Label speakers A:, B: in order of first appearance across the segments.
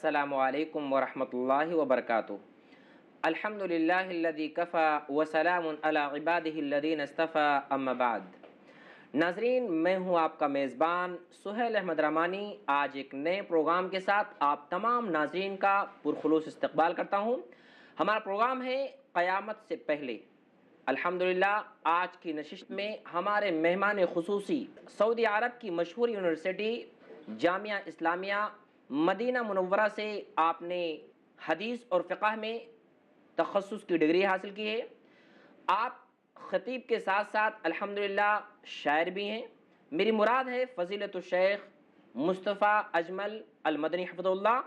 A: السلام علیکم ورحمۃ اللہ وبرکاتہ۔ الحمدللہ الذی کفا وسلام علی عبادہ الذین اصطفی اما بعد۔ ناظرین، میں ہوں آپ کا میزبان سہیل احمد رحمانی، آج ایک نئے پروگرام کے ساتھ آپ تمام ناظرین کا پرخلوص استقبال کرتا ہوں۔ ہمارا پروگرام ہے قیامت سے پہلے۔ الحمدللہ آج کی نشست میں ہمارے مہمان خصوصی سعودی عرب کی مشہور یونیورسٹی جامعہ اسلامیہ مدینہ منورہ سے آپ نے حدیث اور فقہ میں تخصص کی ڈگری حاصل کی ہے۔ آپ خطیب کے ساتھ ساتھ الحمدللہ شاعر بھی ہیں۔ میری مراد ہے فضیلت الشیخ مصطفیٰ اجمل المدنی حفظہ اللہ۔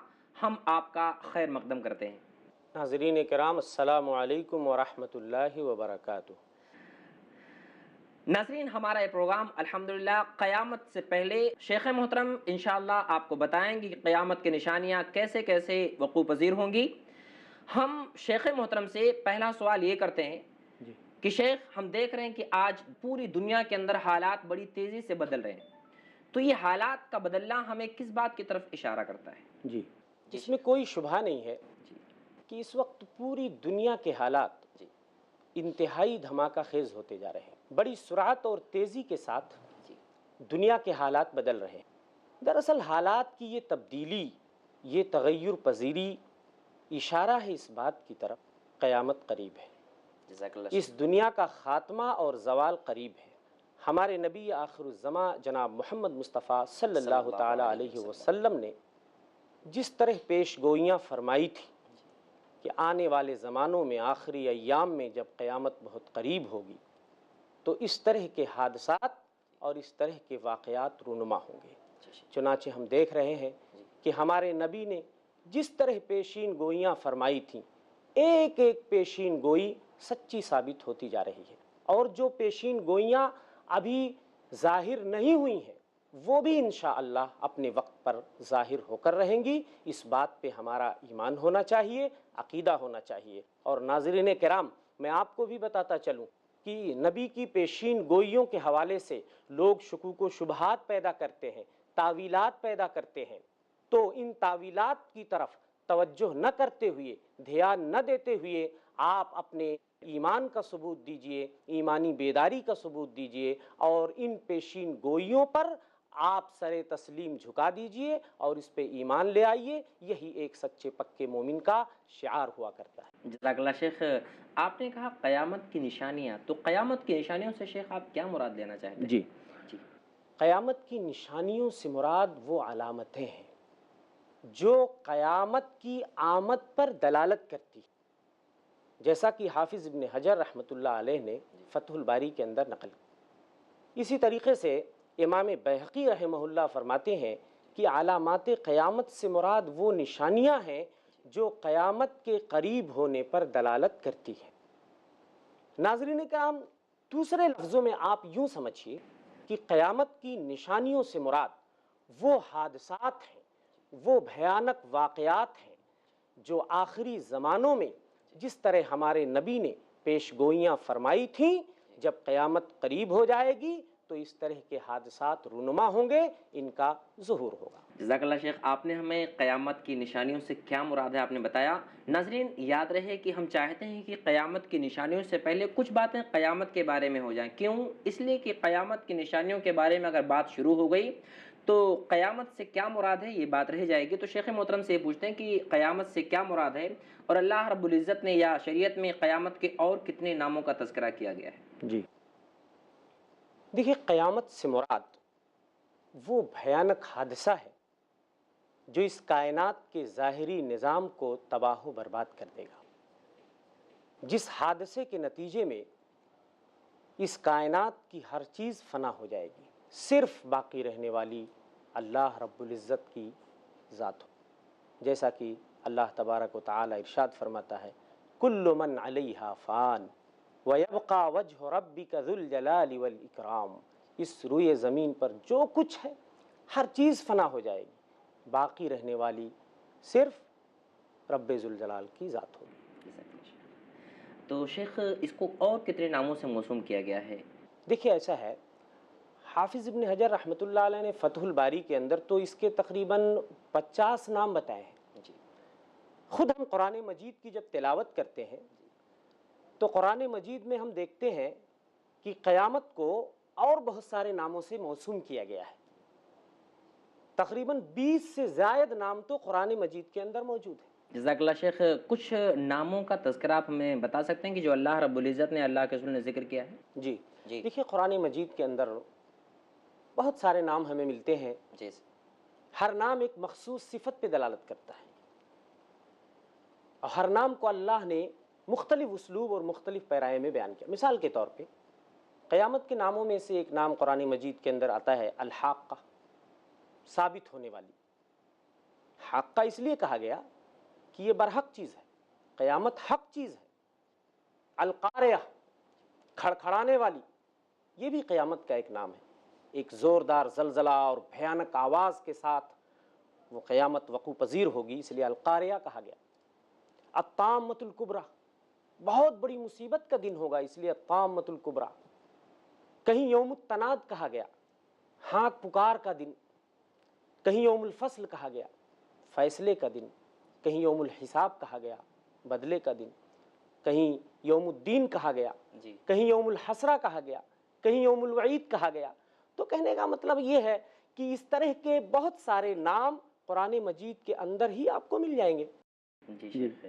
A: ہم آپ کا خیر مقدم کرتے ہیں۔
B: ناظرین کرام، السلام علیکم ورحمۃ اللہ وبرکاتہ۔
A: ناظرین، ہمارا یہ پروگرام الحمدللہ قیامت سے پہلے شیخ محترم انشاءاللہ آپ کو بتائیں گے کہ قیامت کی نشانیاں کیسے کیسے وقوع پذیر ہوں گی۔ ہم شیخ محترم سے پہلا سوال یہ کرتے ہیں کہ شیخ، ہم دیکھ رہے ہیں کہ آج پوری دنیا کے اندر حالات بڑی تیزی سے بدل رہے ہیں، تو یہ حالات کا بدلنا ہمیں کس بات کی طرف اشارہ کرتا ہے؟
B: اس میں کوئی شبہ نہیں ہے کہ اس وقت پوری دنیا کے حالات انتہائی دھماکہ خیز ہوتے جا رہے ہیں۔ بڑی سرعت اور تیزی کے ساتھ دنیا کے حالات بدل رہے ہیں۔ دراصل حالات کی یہ تبدیلی، یہ تغیر پذیری اشارہ ہے اس بات کی طرف قیامت قریب ہے، اس دنیا کا خاتمہ اور زوال قریب ہے۔ ہمارے نبی آخر الزماں جناب محمد مصطفیٰ صلی اللہ تعالی علیہ وسلم نے جس طرح پیش گوئیاں فرمائی تھی کہ آنے والے زمانوں میں، آخری ایام میں جب قیامت بہت قریب ہوگی تو اس طرح کے حادثات اور اس طرح کے واقعات رونما ہوں گے۔ چنانچہ ہم دیکھ رہے ہیں کہ ہمارے نبی نے جس طرح پیشین گوئیاں فرمائی تھیں، ایک ایک پیشین گوئی سچی ثابت ہوتی جا رہی ہے، اور جو پیشین گوئیاں ابھی ظاہر نہیں ہوئی ہیں وہ بھی انشاءاللہ اپنے وقت پر ظاہر ہو کر رہیں گی۔ اس بات پہ ہمارا ایمان ہونا چاہیے، عقیدہ ہونا چاہیے۔ اور ناظرین کرام، میں آپ کو بھی بتاتا چلوں کہ نبی کی پیشین گوئیوں کے حوالے سے لوگ شکوک و شبہات پیدا کرتے ہیں، تاویلات پیدا کرتے ہیں، تو ان تاویلات کی طرف توجہ نہ کرتے ہوئے، دھیان نہ دیتے ہوئے، آپ اپنے ایمان کا ثبوت دیجئے، ایمانی بیداری کا ثبوت دیجئے، اور ان پیشین گوئیوں پر آپ سر تسلیم جھکا دیجئے اور اس پہ ایمان لے آئیے۔ یہی ایک سچے پکے مومن کا شعار ہوا کرتا ہے۔
A: جزاک اللہ شیخ۔ آپ نے کہا قیامت کی نشانیاں، تو قیامت کی نشانیوں سے شیخ آپ کیا مراد لینا چاہتے ہیں؟
B: جی، قیامت کی نشانیوں سے مراد وہ علامتیں ہیں جو قیامت کی آمد پر دلالت کرتی، جیسا کہ حافظ ابن حجر رحمۃ اللہ علیہ نے فتح الباری کے اندر نقل۔ اسی طریقے سے امام بیہقی رحمہ اللہ فرماتے ہیں کہ علامات قیامت سے مراد وہ نشانیاں ہیں جو قیامت کے قریب ہونے پر دلالت کرتی ہیں۔ ناظرین کرام، دوسرے لفظوں میں آپ یوں سمجھیے کہ قیامت کی نشانیوں سے مراد وہ حادثات ہیں، وہ بھیانک واقعات ہیں جو آخری زمانوں میں جس طرح ہمارے نبی نے پیش گوئیاں فرمائی تھیں، جب قیامت قریب ہو جائے گی تو اس طرح کے حادثات رونما ہوں گے، ان کا ظہور ہوگا۔
A: جزاک اللہ شیخ، آپ نے ہمیں قیامت کی نشانیوں سے کیا مراد ہے آپ نے بتایا۔ ناظرین، یاد رہے کہ ہم چاہتے ہیں کہ قیامت کی نشانیوں سے پہلے کچھ باتیں قیامت کے بارے میں ہو جائیں۔ کیوں؟ اس لیے کہ قیامت کی نشانیوں کے بارے میں اگر بات شروع ہو گئی تو قیامت سے کیا مراد ہے یہ بات رہ جائے گی۔ تو شیخ محترم سے یہ پوچھتے ہیں کہ قیامت سے کیا مراد ہے، اور اللہ رب العزت نے یا شریعت میں قیامت کے اور کتنے ناموں کا تذکرہ کیا گیا ہے؟
B: جی دیکھیے، قیامت سے مراد وہ بھیانک حادثہ ہے جو اس کائنات کے ظاہری نظام کو تباہ و برباد کر دے گا، جس حادثے کے نتیجے میں اس کائنات کی ہر چیز فنا ہو جائے گی، صرف باقی رہنے والی اللہ رب العزت کی ذات ہو، جیسا کہ اللہ تبارک و تعالی ارشاد فرماتا ہے، کل من علیہا فان وَيَبْقَى وَجْهُ رَبِّكَ ذُو الْجَلَالِ وَالْإِكْرَامِ۔ اس روئے زمین پر جو کچھ ہے ہر چیز فنا ہو جائے گی، باقی رہنے والی صرف رب ذوالجلال کی ذات ہوگی۔
A: تو شیخ، اس کو اور کتنے ناموں سے موسوم کیا گیا ہے؟
B: دیکھیے، ایسا ہے، حافظ ابن حجر رحمۃ اللہ علیہ نے فتح الباری کے اندر تو اس کے تقریباً 50 نام بتائے ہیں، خود ہم قرآن مجید کی جب تلاوت کرتے ہیں تو قرآن مجید میں ہم دیکھتے ہیں کہ قیامت کو اور بہت سارے ناموں سے موسوم کیا گیا ہے. تقریباً 20 سے زائد نام تو قرآن مجید کے اندر موجود ہیں.
A: جزاک اللہ شیخ. کچھ ناموں کا تذکرہ آپ ہمیں بتا سکتے ہیں کہ جو اللہ رب العزت نے، اللہ کے رسول نے ذکر کیا ہے؟
B: جی
A: جی
B: دیکھیے، قرآن مجید کے اندر بہت سارے نام ہمیں ملتے ہیں.
A: جی
B: ہر نام ایک مخصوص صفت پہ دلالت کرتا ہے، اور ہر نام کو اللہ نے مختلف اسلوب اور مختلف پیرائے میں بیان کیا. مثال کے طور پہ قیامت کے ناموں میں سے ایک نام قرآن مجید کے اندر آتا ہے الحاقہ، ثابت ہونے والی. حاقہ اس لیے کہا گیا کہ یہ برحق چیز ہے، قیامت حق چیز ہے. القاریہ، کھڑکھڑانے والی، یہ بھی قیامت کا ایک نام ہے. ایک زوردار زلزلہ اور بھیانک آواز کے ساتھ وہ قیامت وقوع پذیر ہوگی، اس لیے القاریہ کہا گیا. الطامۃ الکبریٰ، بہت بڑی مصیبت کا دن ہوگا، اس لیے الطامۃ الکبریٰ. کہیں یوم التناد کہا گیا، ہانک پکار کا دن. کہیں یوم الفصل کہا گیا، فیصلے کا دن. کہیں یوم الحساب کہا گیا، بدلے کا دن. کہیں یوم الدین کہا گیا، کہیں یوم الحسرہ کہا گیا، کہیں یوم الوعید کہا گیا. تو کہنے کا مطلب یہ ہے کہ اس طرح کے بہت سارے نام قرآن مجید کے اندر ہی آپ کو مل جائیں گے.
A: جی شیخ.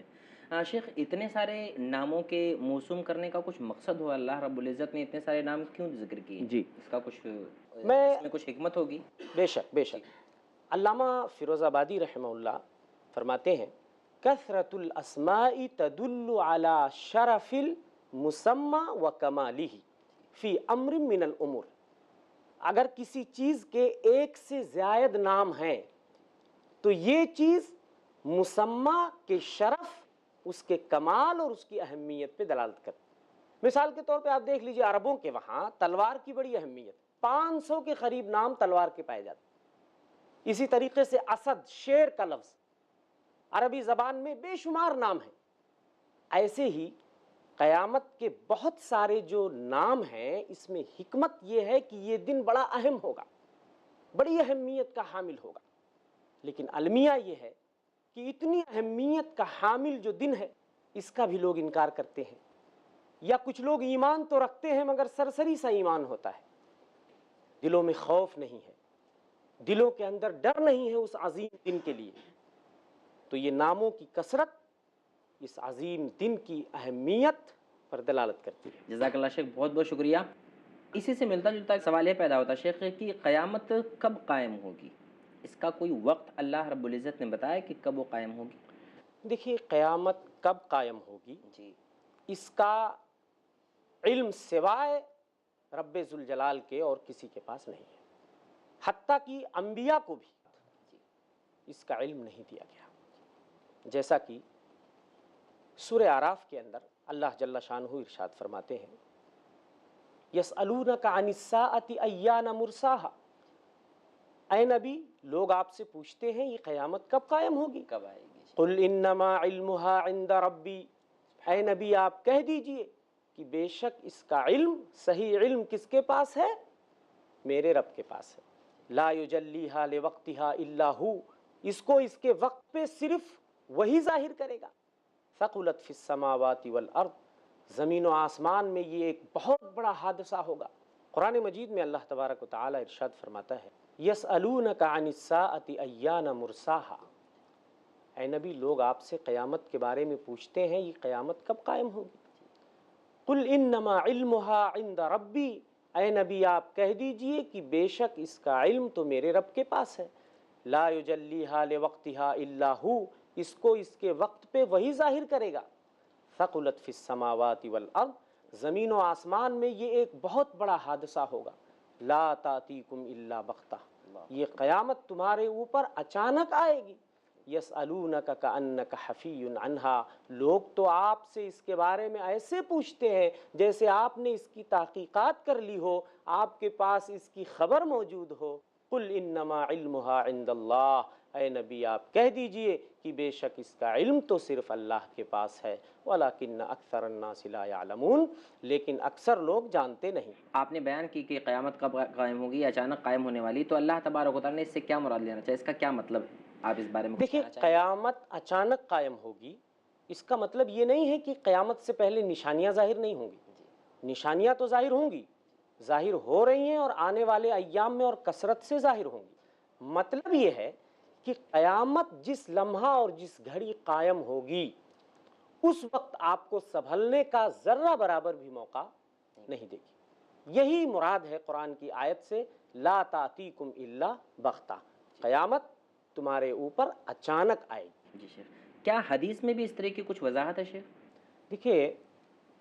A: شیخ، اتنے سارے ناموں کے موسوم کرنے کا کچھ مقصد ہو؟ اللہ رب العزت نے اتنے سارے نام کیوں ذکر کیے؟
B: جی،
A: اس کا کچھ، اس
B: میں
A: میں کچھ حکمت ہوگی؟
B: بے شک بے شک. علامہ فیروز آبادی رحمہ اللہ فرماتے ہیں کثرت الاسماء تدل علی شرف المسمى وکمالہ فی امر من الامور. اگر کسی چیز کے ایک سے زائد نام ہیں تو یہ چیز مسمى کے شرف، اس کے کمال اور اس کی اہمیت پہ دلالت کرتی. مثال کے طور پہ آپ دیکھ لیجئے، عربوں کے وہاں تلوار کی بڑی اہمیت، 500 کے قریب نام تلوار کے پائے جاتے. اسی طریقے سے اسد، شیر کا لفظ، عربی زبان میں بے شمار نام ہیں. ایسے ہی قیامت کے بہت سارے جو نام ہیں، اس میں حکمت یہ ہے کہ یہ دن بڑا اہم ہوگا، بڑی اہمیت کا حامل ہوگا. لیکن المیہ یہ ہے کہ اتنی اہمیت کا حامل جو دن ہے، اس کا بھی لوگ انکار کرتے ہیں. یا کچھ لوگ ایمان تو رکھتے ہیں مگر سرسری سا ایمان ہوتا ہے، دلوں میں خوف نہیں ہے، دلوں کے اندر ڈر نہیں ہے اس عظیم دن کے لیے. تو یہ ناموں کی کثرت اس عظیم دن کی اہمیت پر دلالت کرتی ہے.
A: جزاک اللہ شیخ، بہت بہت شکریہ. اسی سے ملتا جلتا ایک سوال یہ پیدا ہوتا ہے شیخ کہ قیامت کب قائم ہوگی؟ اس کا کوئی وقت اللہ رب العزت نے بتایا کہ کب وہ قائم ہوگی؟
B: دیکھیے، قیامت کب قائم ہوگی
A: جی،
B: اس کا علم سوائے رب ذوالجلال کے اور کسی کے پاس نہیں ہے. حتیٰ کہ انبیاء کو بھی اس کا علم نہیں دیا گیا. جیسا کہ سورہ اعراف کے اندر اللہ جل شانہ ارشاد فرماتے ہیں یسألونک عن الساعة ایان مرساہا. اے نبی، لوگ آپ سے پوچھتے ہیں یہ قیامت کب قائم ہوگی،
A: کب آئے گی؟
B: قل انما علمها عند ربی. اے نبی آپ کہہ دیجئے کہ بے شک اس کا علم، صحیح علم کس کے پاس ہے؟ میرے رب کے پاس ہے. لا یجلیہا لوقتہا الا ہو. اس کو اس کے وقت پہ صرف وہی ظاہر کرے گا. ثقلت فی السماوات والارض. زمین و آسمان میں یہ ایک بہت بڑا حادثہ ہوگا. قرآن مجید میں اللہ تبارک و تعالی ارشاد فرماتا ہے یسألونک عن الساعة ایان مرساہا. اے نبی، لوگ آپ سے قیامت کے بارے میں پوچھتے ہیں یہ قیامت کب قائم ہوگی. قل انما علمها عند ربی. اے نبی آپ کہہ دیجئے کہ بے شک اس کا علم تو میرے رب کے پاس ہے. لا یجلیہا لوقتہا الا ہو. اس کو اس کے وقت پہ وہی ظاہر کرے گا. ثقلت فی السماوات والارض. زمین و آسمان میں یہ ایک بہت بڑا حادثہ ہوگا. لا تاتیکم الا بغتہ. یہ قیامت تمہارے اوپر اچانک آئے گی. یسألونک کأنک حفی عنہا. لوگ تو آپ سے اس کے بارے میں ایسے پوچھتے ہیں جیسے آپ نے اس کی تحقیقات کر لی ہو، آپ کے پاس اس کی خبر موجود ہو. قل انما علمها عند اللہ. اے نبی آپ کہہ دیجئے کہ بے شک اس کا علم تو صرف اللہ کے پاس ہے. ولکن اکثر الناس لا يعلمون. لیکن اکثر لوگ جانتے نہیں.
A: آپ نے بیان کی کہ قیامت کب قائم ہوگی، اچانک قائم ہونے والی، تو اللہ تبارک و تعالیٰ نے اس سے کیا مراد لینا چاہے، اس کا کیا مطلب ہے؟ آپ اس بارے میں
B: دیکھیے قیامت اچانک قائم ہوگی، اس کا مطلب یہ نہیں ہے کہ قیامت سے پہلے نشانیاں ظاہر نہیں ہوں گی، نشانیاں تو ظاہر ہوں گی، ظاہر ہو رہی ہیں اور آنے والے ایام میں اور کثرت سے ظاہر ہوں گی۔ مطلب یہ ہے کہ قیامت جس لمحہ اور جس گھڑی قائم ہوگی اس وقت آپ کو سنبھلنے کا ذرہ برابر بھی موقع نہیں دے گی۔ یہی مراد ہے قرآن کی آیت سے لا تاتیکم الا بغتہ، قیامت تمہارے اوپر اچانک آئے گی۔
A: جی شیخ، کیا حدیث میں بھی اس طرح کی کچھ وضاحت ہے شیخ؟
B: دیکھیے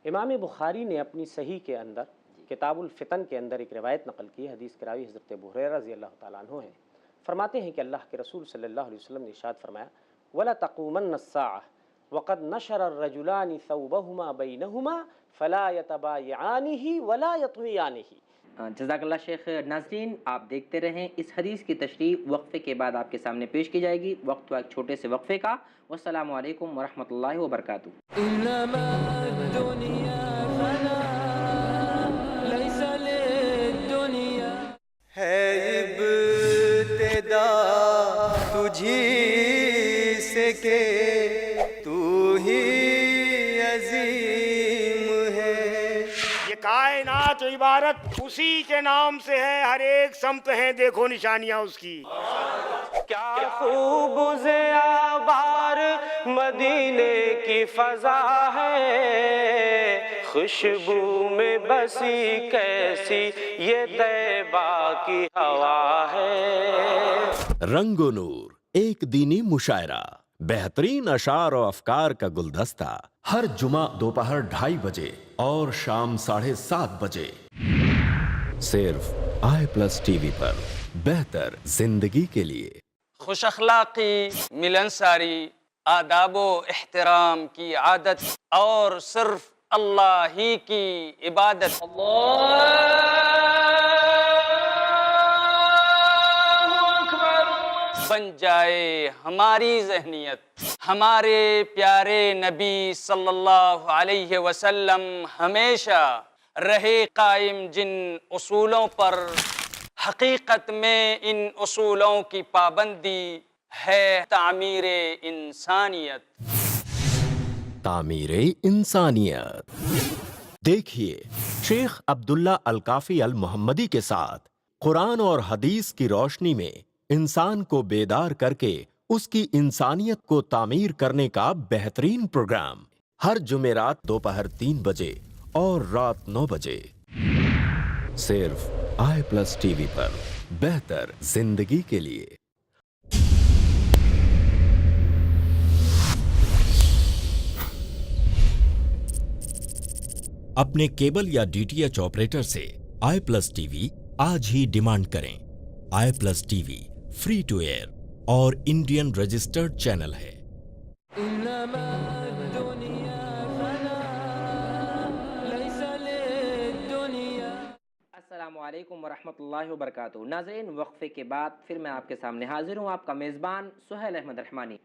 B: امام بخاری نے اپنی صحیح کے اندر کتاب الفتن کے اندر ایک روایت نقل کی، حدیث کے راوی حضرت ابو ہریرہ رضی اللہ تعالیٰ عنہ ہیں، فرماتے ہیں کہ اللہ کے رسول صلی اللہ علیہ وسلم نے ارشاد فرمایا وَلَتَقُومَنَّ السَّاعَةُ وَقَدْ نَشَرَ الرَّجُلَانِ ثَوْبَهُمَا بَيْنَهُمَا فَلَا يَتَبَايَعَانِهِ وَلَا يَطْوِيَانِهِ۔
A: جزاک اللہ شیخ۔ ناظرین آپ دیکھتے رہیں، اس حدیث کی تشریح وقفے کے بعد آپ کے سامنے پیش کی جائے گی۔ وقت ہوا ایک چھوٹے سے وقفے کا۔ والسلام علیکم ورحمۃ اللہ وبرکاتہ۔
C: انما الدنیا فنا لیس للدنیا ہے ابتدا تجھی سے کہ تو ہی عظیم ہے۔
D: یہ کائنات عبارت اسی کے نام سے ہے، ہر ایک سمت ہیں، دیکھو نشانیاں اس کی۔
B: کیا خوب زیابار مدینے کی فضا ہے، خوشبو میں بسی کیسی یہ طیبہ کی ہوا ہے۔
E: رنگ و نور ایک دینی مشاعرہ، بہترین اشعار و افکار کا گلدستہ، ہر جمعہ دوپہر 2:30 بجے اور شام 7:30 بجے، صرف i+TV پر، بہتر زندگی کے لیے۔
F: خوش اخلاقی، ملنساری، آداب و احترام کی عادت اور صرف اللہ ہی کی عبادت بن جائے ہماری ذہنیت۔ ہمارے پیارے نبی صلی اللہ علیہ وسلم ہمیشہ رہے قائم جن اصولوں پر، حقیقت میں ان اصولوں کی پابندی ہے تعمیر انسانیت۔
E: تعمیر انسانیت۔ دیکھیے شیخ عبداللہ الکافی المحمدی کے ساتھ قرآن اور حدیث کی روشنی میں انسان کو بیدار کر کے اس کی انسانیت کو تعمیر کرنے کا بہترین پروگرام، ہر جمعرات دوپہر 3 بجے اور رات 9 بجے، صرف i+TV پر، بہتر زندگی کے لیے۔ اپنے کیبل یا DTH آپریٹر سے i+TV آج ہی ڈیمانڈ کریں۔ i+TV فری ٹو ایئر اور انڈین رجسٹرڈ چینل ہے۔
C: انما الدنیا فنا لیس للدنیا۔
A: السلام علیکم ورحمۃ اللہ وبرکاتہ۔ ناظرین وقفے کے بعد پھر میں آپ کے سامنے حاضر ہوں، آپ کا میزبان سہیل احمد رحمانی۔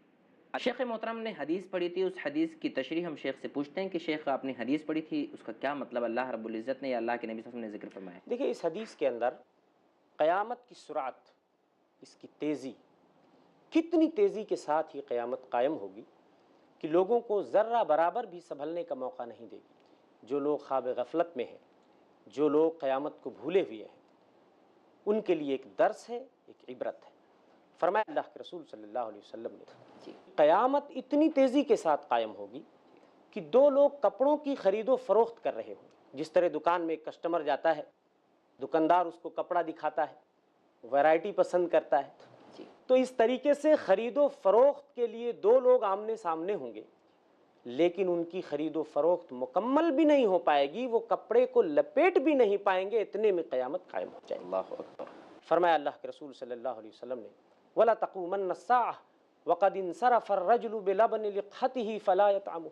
A: شیخ محترم نے حدیث پڑھی تھی، اس حدیث کی تشریح ہم شیخ سے پوچھتے ہیں کہ شیخ آپ نے حدیث پڑھی تھی، اس کا کیا مطلب اللہ رب العزت نے یا اللہ کے نبی صلی اللہ علیہ وسلم نے ذکر فرمایا؟
B: دیکھیے اس حدیث کے اندر قیامت کی سرعت، اس کی تیزی، کتنی تیزی کے ساتھ یہ قیامت قائم ہوگی کہ لوگوں کو ذرہ برابر بھی سنبھلنے کا موقع نہیں دے گی۔ جو لوگ خواب غفلت میں ہیں، جو لوگ قیامت کو بھولے ہوئے ہیں، ان کے لیے ایک درس ہے، ایک عبرت ہے۔ فرمایا اللہ کے رسول صلی اللہ علیہ وسلم نے قیامت اتنی تیزی کے ساتھ قائم ہوگی کہ 2 لوگ کپڑوں کی خرید و فروخت کر رہے ہوں۔ جس طرح دکان میں ایک کسٹمر جاتا ہے، دکاندار اس کو کپڑا دکھاتا ہے، ویرائٹی پسند کرتا ہے، تو اس طریقے سے خرید و فروخت کے لیے 2 لوگ آمنے سامنے ہوں گے، لیکن ان کی خرید و فروخت مکمل بھی نہیں ہو پائے گی، وہ کپڑے کو لپیٹ بھی نہیں پائیں گے، اتنے میں قیامت قائم ہو جائے گی۔ اللہ اکبر۔ فرمایا اللہ کے رسول صلی اللہ علیہ وسلم نے وَلَا تَقُومَنَّ السَّاعَةُ وَقَدْ انصَرَفَ الرَّجُلُ بِلَبَنِ لِقْحَتِهِ فَلَا يَطْعَمُهُ۔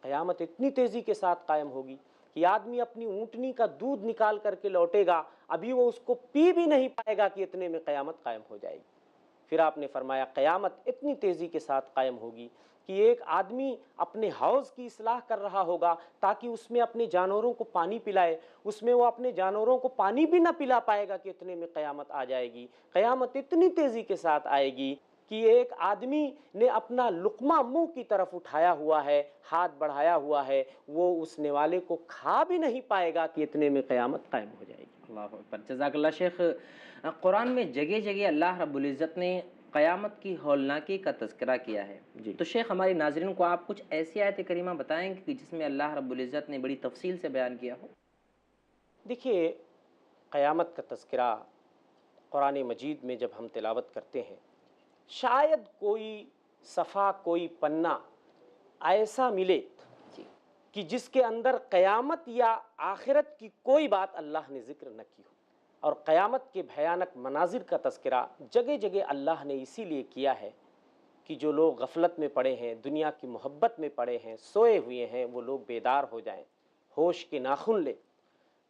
B: قیامت اتنی تیزی کے ساتھ قائم ہوگی کہ آدمی اپنی اونٹنی کا دودھ نکال کر کے لوٹے گا، ابھی وہ اس کو پی بھی نہیں پائے گا کہ اتنے میں قیامت قائم ہو جائے گی۔ پھر آپ نے فرمایا قیامت اتنی تیزی کے ساتھ قائم ہوگی کہ ایک آدمی اپنے حوض کی اصلاح کر رہا ہوگا تاکہ اس میں اپنے جانوروں کو پانی پلائے، اس میں وہ اپنے جانوروں کو پانی بھی نہ پلا پائے گا کہ اتنے میں قیامت آ جائے گی۔ قیامت اتنی تیزی کے ساتھ آئے گی کہ ایک آدمی نے اپنا لقمہ منہ کی طرف اٹھایا ہوا ہے، ہاتھ بڑھایا ہوا ہے، وہ اس نوالے کو کھا بھی نہیں پائے گا کہ اتنے میں قیامت قائم ہو جائے گی۔
A: اللہ اکبر، جزاک اللہ شیخ۔ قرآن میں جگہ جگہ اللہ رب العزت نے قیامت کی ہولناکی کا تذکرہ کیا ہے
B: جی۔
A: تو شیخ ہماری ناظرین کو آپ کچھ ایسی آیت کریمہ بتائیں کہ جس میں اللہ رب العزت نے بڑی تفصیل سے بیان کیا ہو؟
B: دیکھیے، قیامت کا تذکرہ قرآن مجید میں جب ہم تلاوت کرتے ہیں، شاید کوئی صفحہ، کوئی پنہ ایسا ملے کہ جس کے اندر قیامت یا آخرت کی کوئی بات اللہ نے ذکر نہ کی ہو۔ اور قیامت کے بھیانک مناظر کا تذکرہ جگہ جگہ اللہ نے اسی لیے کیا ہے کہ جو لوگ غفلت میں پڑے ہیں، دنیا کی محبت میں پڑے ہیں، سوئے ہوئے ہیں، وہ لوگ بیدار ہو جائیں، ہوش کے ناخن لیں۔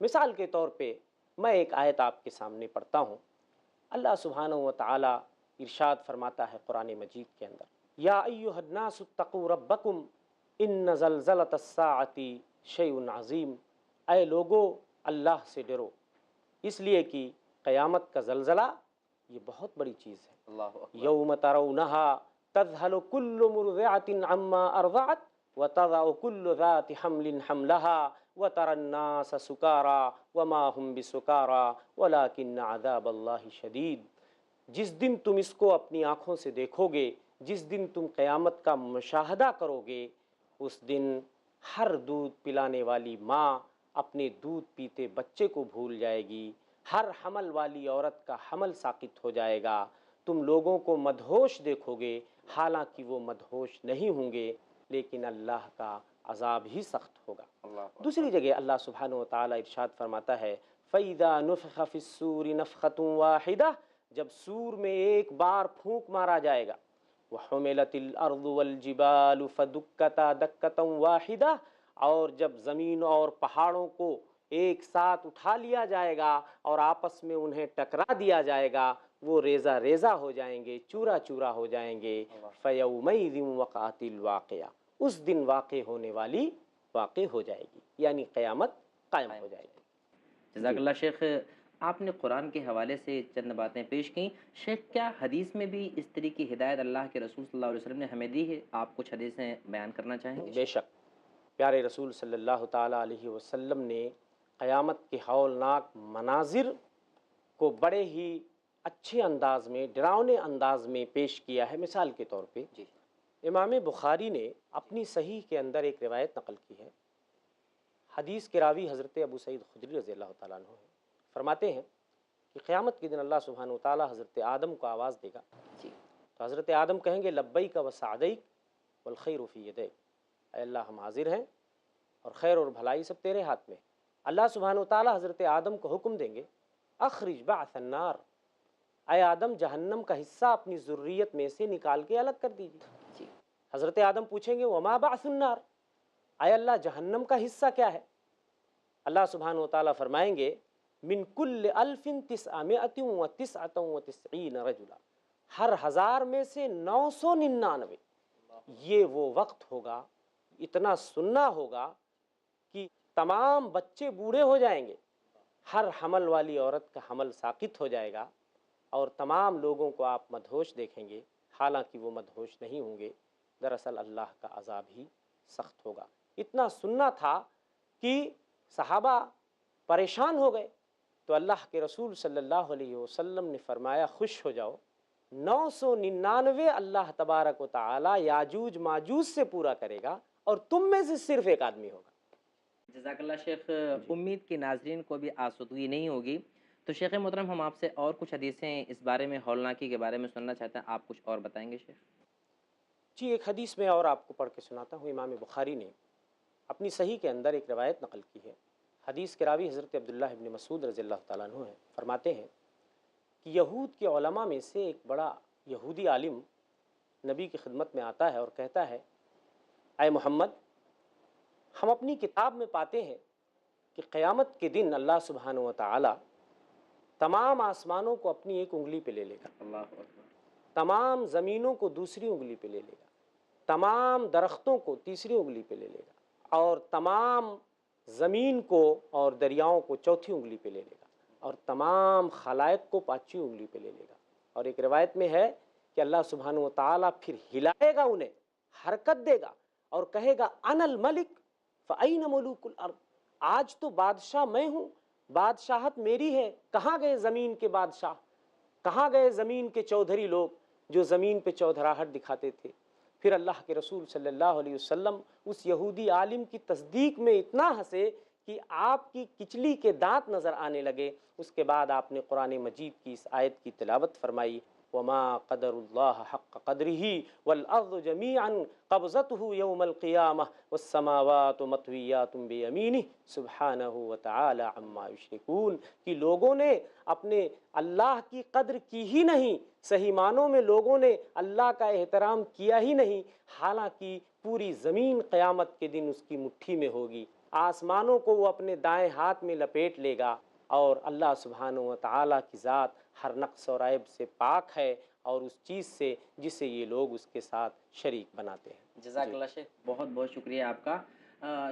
B: مثال کے طور پہ میں ایک آیت آپ کے سامنے پڑھتا ہوں۔ اللہ سبحانہ و تعالی ارشاد فرماتا ہے قرآن مجید کے اندر، یا ایھا الناس اتقوا ربکم ان زلزلۃ الساعۃ شیء عظیم، اے لوگو اللہ سے ڈرو، اس لیے کہ قیامت کا زلزلہ یہ بہت بڑی چیز ہے۔
A: اللہ اکبر۔
B: یوم ترونہا تذہل کل مرضعۃ عما ارضعت وتضع کل ذات حمل حملها وترى الناس سکارى وما هم بسکارى ولكن عذاب اللہ شدید۔ جس دن تم اس کو اپنی آنکھوں سے دیکھو گے، جس دن تم قیامت کا مشاہدہ کرو گے، اس دن ہر دودھ پلانے والی ماں اپنے دودھ پیتے بچے کو بھول جائے گی، ہر حمل والی عورت کا حمل ساقط ہو جائے گا، تم لوگوں کو مدہوش دیکھو گے، حالانکہ وہ مدہوش نہیں ہوں گے، لیکن اللہ کا عذاب ہی سخت ہوگا۔ دوسری جگہ اللہ سبحانہ و تعالی ارشاد فرماتا ہے، فَإِذَا نُفِخَ فِي الصُّورِ نَفْخَةٌ وَاحِدَةٌ، جب سور میں ایک بار پھونک مارا جائے گا، وَحُمِلَتِ الْأَرْضُ وَالْجِبَالُ فَدُكَّتَا دَكَّةً وَاحِدَةً، اور جب زمین اور پہاڑوں کو ایک ساتھ اٹھا لیا جائے گا اور آپس میں انہیں ٹکرا دیا جائے گا، وہ ریزہ ریزہ ہو جائیں گے، چورا چورا ہو جائیں گے۔ فَيَوْمَئِذٍ وَقَعَتِ الْوَاقِعَةُ، اس دن واقع ہونے والی واقع ہو جائے گی، یعنی قیامت قائم ہو جائے گی۔
A: جزاک اللہ شیخ، آپ نے قرآن کے حوالے سے چند باتیں پیش کیں۔ شیخ، کیا حدیث میں بھی اس طرح کی ہدایت اللہ کے رسول صلی اللہ علیہ وسلم نے ہمیں دی ہے؟ آپ کچھ حدیثیں بیان کرنا چاہیں گے؟
B: بے شک، پیارے رسول صلی اللہ تعالیٰ علیہ وسلم نے قیامت کے ہولناک مناظر کو بڑے ہی اچھے انداز میں، ڈراؤنے انداز میں پیش کیا ہے۔ مثال کے طور پہ امام بخاری نے اپنی صحیح کے اندر ایک روایت نقل کی ہے، حدیث کے راوی حضرت ابو سعید خدری رضی اللہ تعالیٰ عنہ ہیں، فرماتے ہیں کہ قیامت کے دن اللہ سبحانہ و تعالیٰ حضرت آدم کو آواز دے گا، تو حضرت آدم کہیں گے لبیک و سعدیک والخیر فی یدیک، اے اللہ ہم حاضر ہیں اور خیر اور بھلائی سب تیرے ہاتھ میں۔ اللہ سبحانہ و تعالیٰ حضرت آدم کو حکم دیں گے اخرج بعث النار، اے آدم جہنم کا حصہ اپنی ذریت میں سے نکال کے الگ کر دیجیے۔ حضرت آدم پوچھیں گے وما بعث النار، اے اللہ جہنم کا حصہ کیا ہے؟ اللہ سبحانہ و تعالیٰ فرمائیں گے من کل 1999 رجلا، ہر 1000 میں سے 999۔ یہ وہ وقت ہوگا، اتنا سننا ہوگا کہ تمام بچے بوڑھے ہو جائیں گے، ہر حمل والی عورت کا حمل ساقط ہو جائے گا، اور تمام لوگوں کو آپ مدہوش دیکھیں گے، حالانکہ وہ مدہوش نہیں ہوں گے، دراصل اللہ کا عذاب ہی سخت ہوگا۔ اتنا سننا تھا کہ صحابہ پریشان ہو گئے، تو اللہ کے رسول صلی اللہ علیہ وسلم نے فرمایا خوش ہو جاؤ، 999 اللہ تبارک و تعالی یاجوج ماجوج سے پورا کرے گا، اور تم میں سے صرف ایک آدمی ہوگا۔
A: جزاک اللہ شیخ، امید کی ناظرین کو بھی آسودگی نہیں ہوگی، تو شیخ محترم ہم آپ سے اور کچھ حدیثیں اس بارے میں، ہولناکی کے بارے میں سننا چاہتے ہیں، آپ کچھ اور بتائیں گے شیخ؟
B: جی، ایک حدیث میں اور آپ کو پڑھ کے سناتا ہوں۔ امام بخاری نے اپنی صحیح کے اندر ایک روایت نقل کی ہے، حدیث کے راوی حضرت عبداللہ ابن مسعود رضی اللہ تعالیٰ عنہ ہیں، فرماتے ہیں کہ یہود کے علماء میں سے ایک بڑا یہودی عالم نبی کی خدمت میں آتا ہے اور کہتا ہے اے محمد، ہم اپنی کتاب میں پاتے ہیں کہ قیامت کے دن اللہ سبحانہ و تعالی تمام آسمانوں کو اپنی ایک انگلی پہ لے لے گا،
A: اللہ اکبر،
B: تمام زمینوں کو دوسری انگلی پہ لے لے گا، تمام درختوں کو تیسری انگلی پہ لے لے گا، اور تمام زمین کو اور دریاؤں کو چوتھی انگلی پہ لے لے گا، اور تمام خلائق کو پانچویں انگلی پہ لے لے گا۔ اور ایک روایت میں ہے کہ اللہ سبحانہ و تعالیٰ پھر ہلائے گا انہیں، حرکت دے گا اور کہے گا انا الملک فأین ملوک الارض، آج تو بادشاہ میں ہوں، بادشاہت میری ہے، کہاں گئے زمین کے بادشاہ، کہاں گئے زمین کے چودھری لوگ جو زمین پہ چودھراہٹ دکھاتے تھے؟ پھر اللہ کے رسول صلی اللہ علیہ وسلم اس یہودی عالم کی تصدیق میں اتنا ہنسے کہ آپ کی کچلی کے دانت نظر آنے لگے۔ اس کے بعد آپ نے قرآن مجید کی اس آیت کی تلاوت فرمائی، وَمَا قَدَرُ اللَّهَ حَقَّ قَدْرِهِ وَالْأَرْضُ جَمِيعًا قَبْضَتُهُ يَوْمَ الْقِيَامَةِ وَالسَّمَاوَاتُ مَطْوِيَّاتٌ بِيَمِينِهِ سُبْحَانَهُ وَتَعَالَى عَمَّا يُشْرِكُونَ، کہ لوگوں نے اپنے اللہ کی قدر کی ہی نہیں، صحیح معنوں میں لوگوں نے اللہ کا احترام کیا ہی نہیں، حالانکہ پوری زمین قیامت کے دن اس کی مٹھی میں ہوگی، آسمانوں کو وہ اپنے دائیں ہاتھ میں لپیٹ لے گا، اور اللہ سبحانہ و تعالیٰ کی ذات ہر نقص اور عیب سے پاک ہے اور اس چیز سے جسے یہ لوگ اس کے ساتھ شریک بناتے ہیں۔
A: جزاک اللہ شیخ، بہت بہت شکریہ آپ کا۔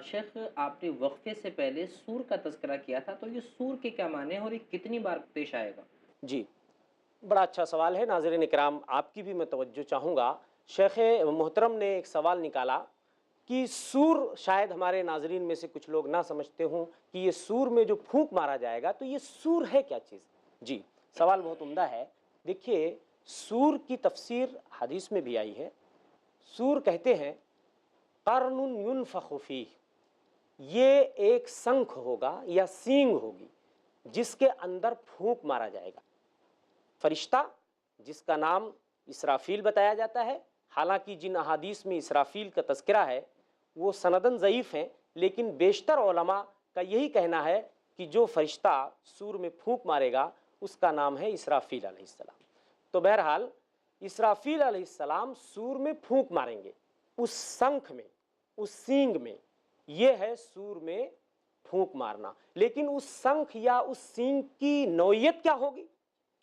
A: شیخ، آپ نے وقفے سے پہلے سور کا تذکرہ کیا تھا، تو یہ سور کے کیا معنی ہیں اور یہ کتنی بار پیش آئے گا؟
B: جی، بڑا اچھا سوال ہے ناظرین اکرام، آپ کی بھی میں توجہ چاہوں گا۔ شیخ محترم نے ایک سوال نکالا کہ سور، شاید ہمارے ناظرین میں سے کچھ لوگ نہ سمجھتے ہوں کہ یہ سور میں جو پھونک مارا جائے گا تو یہ سور ہے کیا چیز؟ جی، سوال بہت عمدہ ہے۔ دیکھیے، سور کی تفسیر حدیث میں بھی آئی ہے۔ سور کہتے ہیں قرن ينفخ فیہ، یہ ایک سنکھ ہوگا یا سینگ ہوگی جس کے اندر پھونک مارا جائے گا۔ فرشتہ جس کا نام اسرافیل بتایا جاتا ہے، حالانکہ جن احادیث میں اسرافیل کا تذکرہ ہے وہ سندن ضعیف ہیں، لیکن بیشتر علماء کا یہی کہنا ہے کہ جو فرشتہ سور میں پھونک مارے گا اس کا نام ہے اسرافیل علیہ السلام۔ تو بہرحال اسرافیل علیہ السلام سور میں پھونک ماریں گے، اس سنکھ میں، اس سینگ میں، یہ ہے سور میں پھونک مارنا۔ لیکن اس سنکھ یا اس سینگ کی نوعیت کیا ہوگی،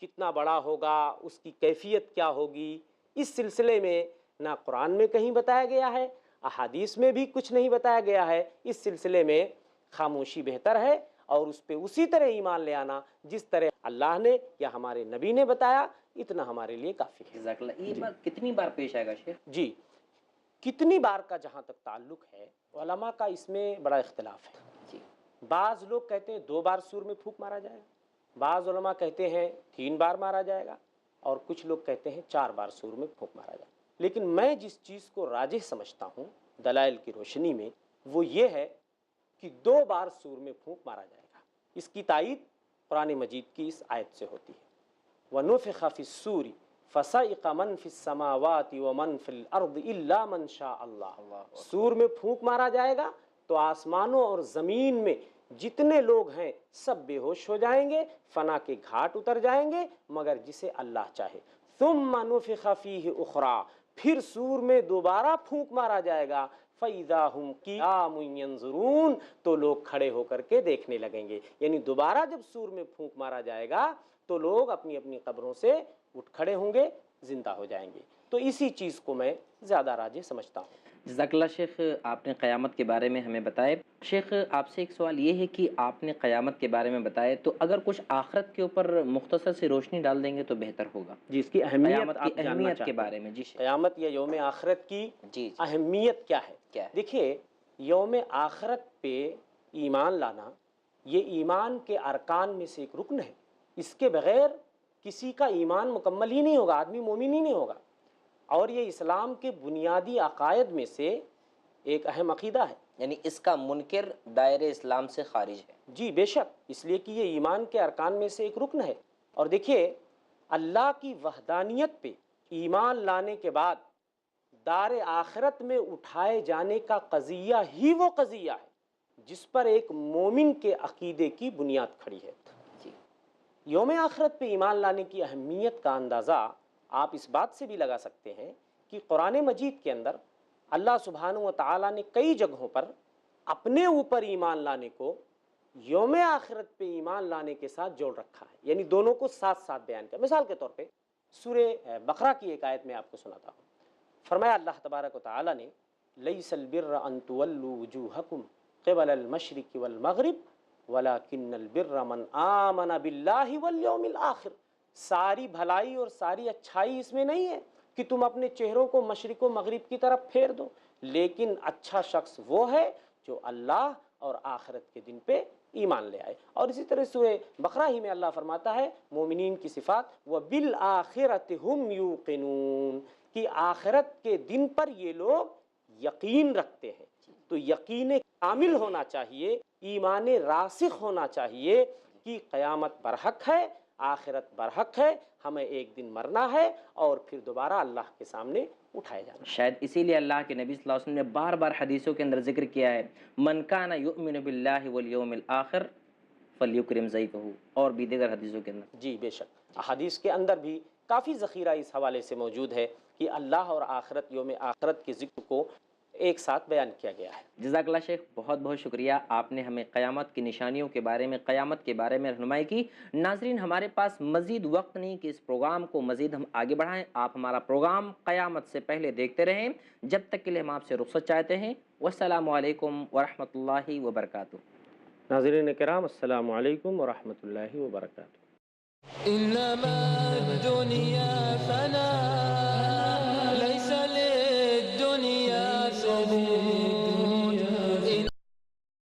B: کتنا بڑا ہوگا، اس کی کیفیت کیا ہوگی، اس سلسلے میں نہ قرآن میں کہیں بتایا گیا ہے، احادیث میں بھی کچھ نہیں بتایا گیا ہے۔ اس سلسلے میں خاموشی بہتر ہے اور اس پہ اسی طرح ایمان لے آنا جس طرح اللہ نے یا ہمارے نبی نے بتایا، اتنا ہمارے لیے کافی ہے۔
A: جزاک اللہ۔ یہ بات کتنی بار پیش آئے گا شیخ؟
B: جی، کتنی بار کا جہاں تک تعلق ہے، علماء کا اس میں بڑا اختلاف ہے۔
A: جی،
B: بعض لوگ کہتے ہیں 2 بار سور میں پھونک مارا جائے گا، بعض علماء کہتے ہیں 3 بار مارا جائے گا، اور کچھ لوگ کہتے ہیں 4 بار سور میں پھونک مارا جائے گا۔ لیکن میں جس چیز کو راجح سمجھتا ہوں دلائل کی روشنی میں، وہ یہ ہے کہ 2 بار سور میں پھونک مارا جائے گا۔ اس کی تائید قرآن مجید کی اس آیت سے ہوتی ہے، وَنُفِخَ فِي الصُّورِ فَصَعِقَ مَن فِي السَّمَاوَاتِ وَمَن فِي الْأَرْضِ إِلَّا مَن شَاءَ اللَّهُ۔ سور میں پھونک مارا جائے گا تو آسمانوں اور زمین میں جتنے لوگ ہیں سب بے ہوش ہو جائیں گے، فنا کے گھاٹ اتر جائیں گے، مگر جسے اللہ چاہے۔ ثُمَّ نُفِخَ فِيهِ أُخْرَى، پھر سور میں دوبارہ پھونک مارا جائے گا، فَإِذَا هُمْ قِيَامٌ يَنظُرُونَ، تو لوگ کھڑے ہو کر کے دیکھنے لگیں گے۔ یعنی دوبارہ جب سور میں پھونک مارا جائے گا تو لوگ اپنی اپنی قبروں سے اٹھ کھڑے ہوں گے، زندہ ہو جائیں گے۔ تو اسی چیز کو میں زیادہ راجح سمجھتا ہوں۔
A: جزاک اللہ شیخ، آپ نے قیامت کے بارے میں ہمیں بتائے۔ شیخ، آپ سے ایک سوال یہ ہے کہ آپ نے قیامت کے بارے میں بتائے، تو اگر کچھ آخرت کے اوپر مختصر سی روشنی ڈال دیں گے تو بہتر ہوگا۔
B: جی، اس کی اہمیت
A: قیامت کی
B: آپ جاننا
A: اہمیت
B: چاہتے
A: کے
B: ہیں۔
A: بارے میں۔ جی شیخ،
B: قیامت یا یوم آخرت کی
A: جی
B: اہمیت کیا ہے؟
A: کیا ہے؟
B: دیکھیے، یوم آخرت پہ ایمان لانا یہ ایمان کے ارکان میں سے ایک رکن ہے۔ اس کے بغیر کسی کا ایمان مکمل ہی نہیں ہوگا، آدمی مومن ہی نہیں ہوگا، اور یہ اسلام کے بنیادی عقائد میں سے ایک اہم عقیدہ ہے۔
A: یعنی اس کا منکر دائرے اسلام سے خارج ہے۔
B: جی بے شک، اس لیے کہ یہ ایمان کے ارکان میں سے ایک رکن ہے۔ اور دیکھیے، اللہ کی وحدانیت پہ ایمان لانے کے بعد دار آخرت میں اٹھائے جانے کا قضیہ ہی وہ قضیہ ہے جس پر ایک مومن کے عقیدے کی بنیاد کھڑی ہے۔
A: جی،
B: یوم آخرت پہ ایمان لانے کی اہمیت کا اندازہ آپ اس بات سے بھی لگا سکتے ہیں کہ قرآن مجید کے اندر اللہ سبحانہ و تعالیٰ نے کئی جگہوں پر اپنے اوپر ایمان لانے کو یوم آخرت پہ ایمان لانے کے ساتھ جوڑ رکھا ہے، یعنی دونوں کو ساتھ ساتھ بیان کیا۔ مثال کے طور پہ سورہ بقرہ کی ایک آیت میں آپ کو سناتا ہوں۔ فرمایا اللہ تبارک و تعالیٰ نے، لیس البر ان تولوا وجوہکم قبل المشرق والمغرب ولکن البر من آمن باللہ والیوم الآخر، ساری بھلائی اور ساری اچھائی اس میں نہیں ہے کہ تم اپنے چہروں کو مشرق و مغرب کی طرف پھیر دو، لیکن اچھا شخص وہ ہے جو اللہ اور آخرت کے دن پہ ایمان لے آئے۔ اور اسی طرح سورہ بقرہ ہی میں اللہ فرماتا ہے مومنین کی صفات وَبِالْآخِرَةِ هُمْ يُوقِنُونَ، کہ آخرت کے دن پر یہ لوگ یقین رکھتے ہیں۔ تو یقین کامل ہونا چاہیے، ایمان راسخ ہونا چاہیے کہ قیامت برحق ہے، آخرت برحق ہے، ہمیں ایک دن مرنا ہے اور پھر دوبارہ اللہ کے سامنے اٹھائے جانا ہے۔
A: شاید اسی لیے اللہ کے نبی صلی اللہ علیہ وسلم نے بار بار حدیثوں کے اندر ذکر کیا ہے من کان یؤمن باللہ والیوم الآخر فلیکرم ضیفہ، اور بھی دیگر حدیثوں کے اندر۔
B: جی بے شک، احادیث کے اندر بھی کافی ذخیرہ اس حوالے سے موجود ہے کہ اللہ اور آخرت، یوم آخرت کے ذکر کو ایک ساتھ بیان کیا گیا ہے۔
A: جزاک اللہ شیخ، بہت بہت شکریہ، آپ نے ہمیں قیامت کی نشانیوں کے بارے میں، قیامت کے بارے میں رہنمائی کی۔ ناظرین، ہمارے پاس مزید وقت نہیں کہ اس پروگرام کو مزید ہم آگے بڑھائیں، آپ ہمارا پروگرام قیامت سے پہلے دیکھتے رہیں، جب تک کے لیے ہم آپ سے رخصت چاہتے ہیں۔ والسلام علیکم ورحمۃ اللہ وبرکاتہ۔
B: ناظرین کرام، السلام علیکم ورحمۃ اللہ وبرکاتہ۔
C: إنما الدنيا فنا